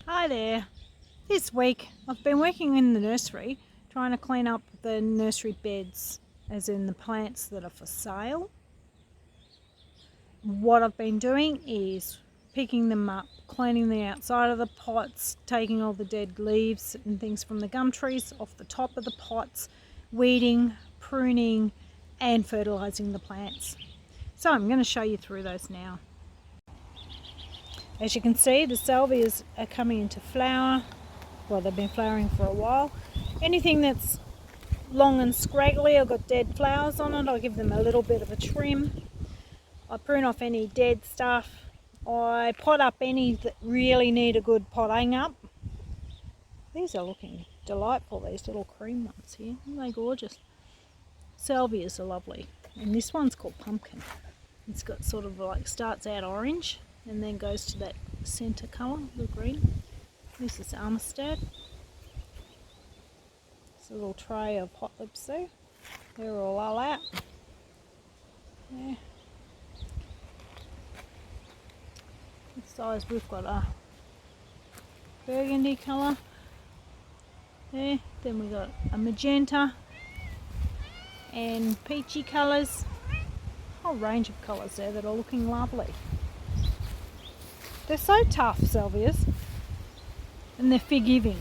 Hi there. This week I've been working in the nursery trying to clean up the nursery beds, as in the plants that are for sale. What I've been doing is picking them up, cleaning the outside of the pots, taking all the dead leaves and things from the gum trees off the top of the pots, weeding, pruning and fertilising the plants. So I'm going to show you through those now. As you can see, the salvias are coming into flower. Well, they've been flowering for a while. Anything that's long and scraggly or got dead flowers on it, I'll give them a little bit of a trim. I prune off any dead stuff. I pot up any that really need a good potting up. These are looking delightful, these little cream ones here. Aren't they gorgeous? Salvias are lovely. And this one's called Pumpkin. It's got sort of like, starts out orange and then goes to that centre colour, the green. This is Amistad. It's a little tray of hot lips there. They're all out. Yeah. This size we've got a burgundy colour there. Then we've got a magenta and peachy colours. A whole range of colours there that are looking lovely. They're so tough, salvias, and they're forgiving.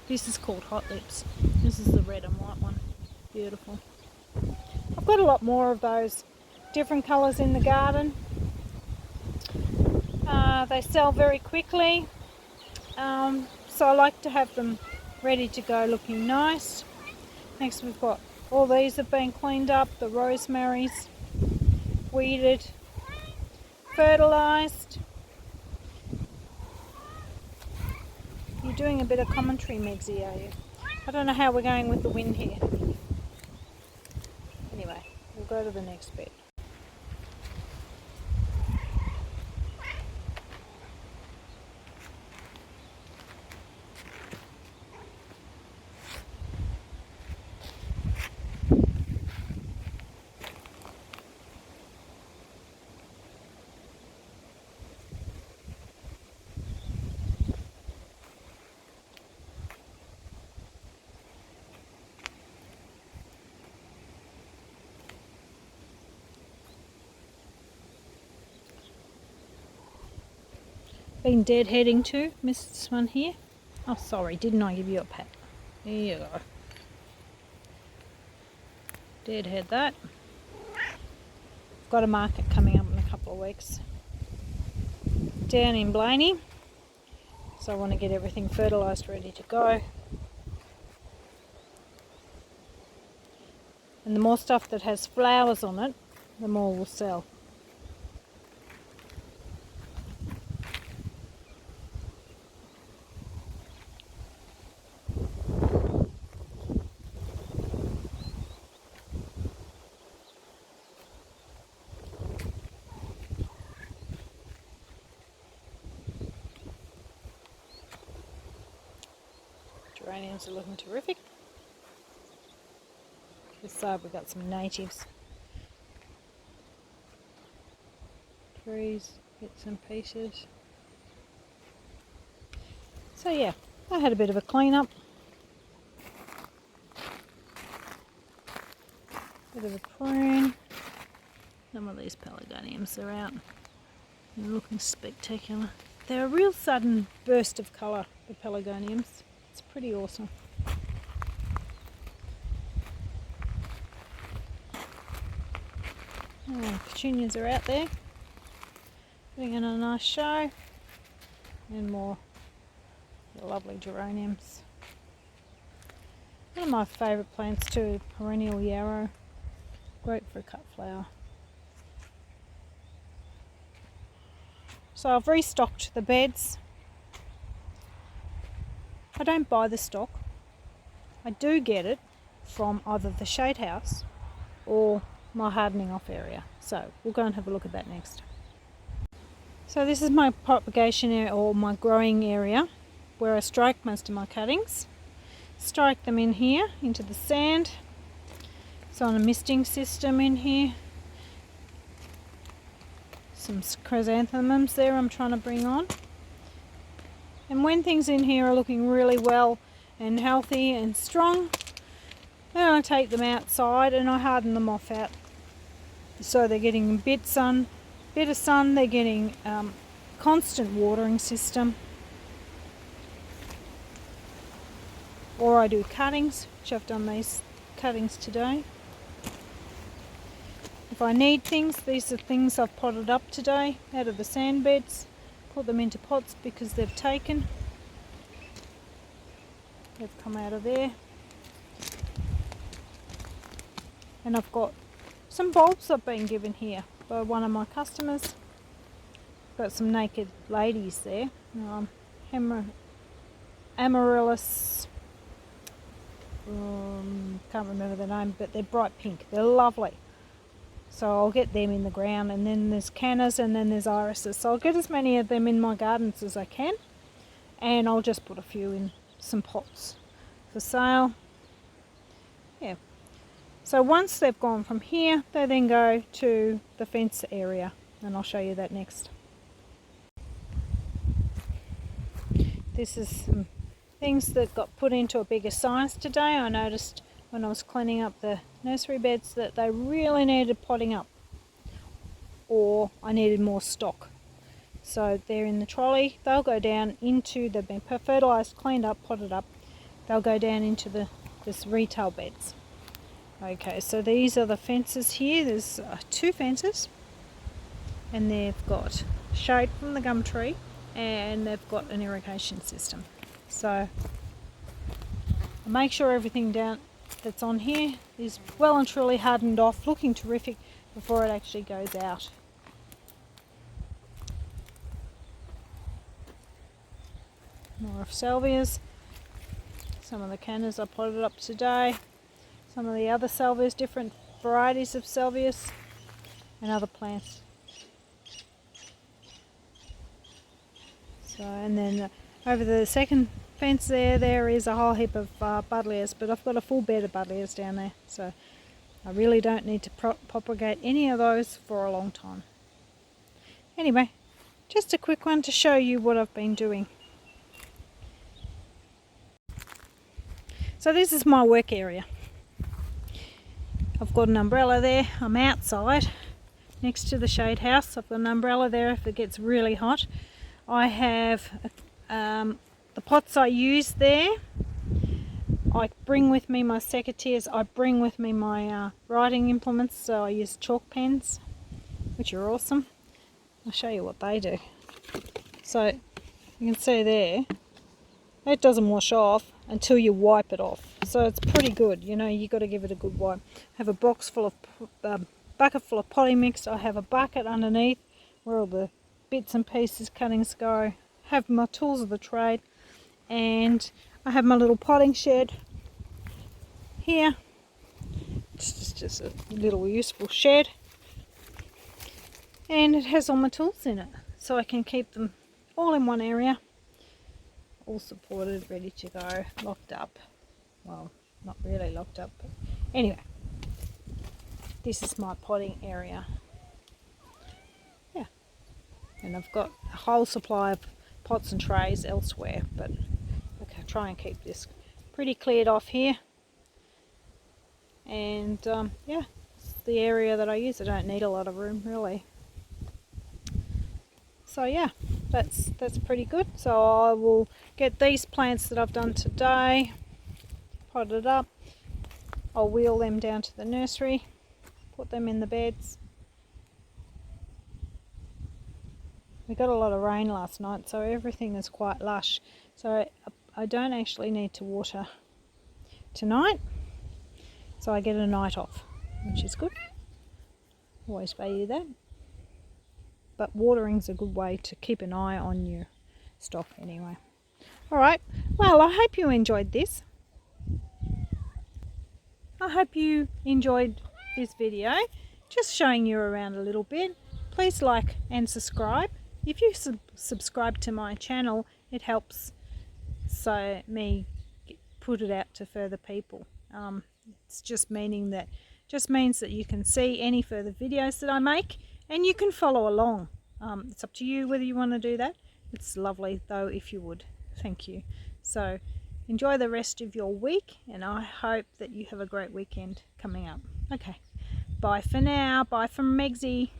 This is called Hot Lips. This is the red and white one. Beautiful. I've got a lot more of those different colours in the garden. They sell very quickly, so I like to have them ready to go looking nice. Next we've got all these have been cleaned up, the rosemaries, weeded, fertilised. You're doing a bit of commentary, Megsy, are you? I don't know how we're going with the wind here. Anyway, we'll go to the next bit. Been deadheading too, missed this one here. Oh sorry, didn't I give you a pat? There you go. Deadhead that. Got a market coming up in a couple of weeks down in Blaney, so I want to get everything fertilised, ready to go. And the more stuff that has flowers on it, the more will sell. Geraniums are looking terrific. This side we've got some natives. Trees, bits and pieces. So yeah, I had a bit of a clean up. Bit of a prune. Some of these pelargoniums are out. They're looking spectacular. They're a real sudden burst of colour, the pelargoniums. It's pretty awesome. Oh, petunias are out there, putting in a nice show, and more lovely geraniums. One of my favourite plants too, perennial yarrow, great for a cut flower. So I've restocked the beds. I don't buy the stock. I do get it from either the shade house or my hardening off area. So we'll go and have a look at that next. So this is my propagation area, or my growing area, where I strike most of my cuttings. Strike them in here into the sand. It's on a misting system in here. Some chrysanthemums there I'm trying to bring on. And when things in here are looking really well and healthy and strong, then I take them outside and I harden them off out. So they're getting a bit of sun, they're getting constant watering system. Or I do cuttings, which I've done these cuttings today. If I need things, these are things I've potted up today out of the sand beds. Put them into pots because they've taken. They've come out of there. And I've got some bulbs I've been given here by one of my customers. Got some naked ladies there. Amaryllis, can't remember the name, but they're bright pink. They're lovely. So I'll get them in the ground, and then there's cannas, and then there's irises. So I'll get as many of them in my gardens as I can, and I'll just put a few in some pots for sale. Yeah. So once they've gone from here, they then go to the fence area, and I'll show you that next. This is some things that got put into a bigger size today. I noticed when I was cleaning up the nursery beds that they really needed potting up, or I needed more stock. So they're in the trolley. They'll go down into the been fertilised, cleaned up, potted up. They'll go down into this retail beds. Okay, so these are the fences here. There's 2 fences, and they've got shade from the gum tree, and they've got an irrigation system. So I make sure everything down that's on here is well and truly hardened off, looking terrific before it actually goes out. More of salvias. Some of the cannas I potted up today. Some of the other salvias, different varieties of salvias and other plants. So, and then over the second fence there is a whole heap of buddleias, but I've got a full bed of buddleias down there, so I really don't need to propagate any of those for a long time. Anyway, just a quick one to show you what I've been doing. So this is my work area. I've got an umbrella there. I'm outside next to the shade house. I've got an umbrella there if it gets really hot. I have the pots I use there. I bring with me my secateurs. I bring with me my writing implements. So I use chalk pens, which are awesome. I'll show you what they do. So you can see there, it doesn't wash off until you wipe it off. So it's pretty good, you know, you got to give it a good wipe. I have a box full of, bucket full of potting mix. I have a bucket underneath where all the bits and pieces, cuttings go. I have my tools of the trade, and I have my little potting shed here. It's just a little useful shed, and it has all my tools in it, so I can keep them all in one area, all supported, ready to go, locked up. Well, not really locked up, but anyway, this is my potting area. Yeah, and I've got a whole supply of pots and trays elsewhere, but I try and keep this pretty cleared off here. And yeah, it's the area that I use. I don't need a lot of room really. So yeah, that's pretty good. So I will get these plants that I've done today potted up. I'll wheel them down to the nursery, put them in the beds. We got a lot of rain last night, so everything is quite lush. So I don't actually need to water tonight, so I get a night off, which is good. Always value that. But watering's a good way to keep an eye on your stock anyway. Alright, well, I hope you enjoyed this. I hope you enjoyed this video, just showing you around a little bit. Please like and subscribe. If you subscribe to my channel, it helps so me put it out to further people. It's just means that you can see any further videos that I make, and you can follow along. It's up to you whether you want to do that. It's lovely though if you would. Thank you. So enjoy the rest of your week, and I hope that you have a great weekend coming up. Okay, bye for now. Bye from Megsy.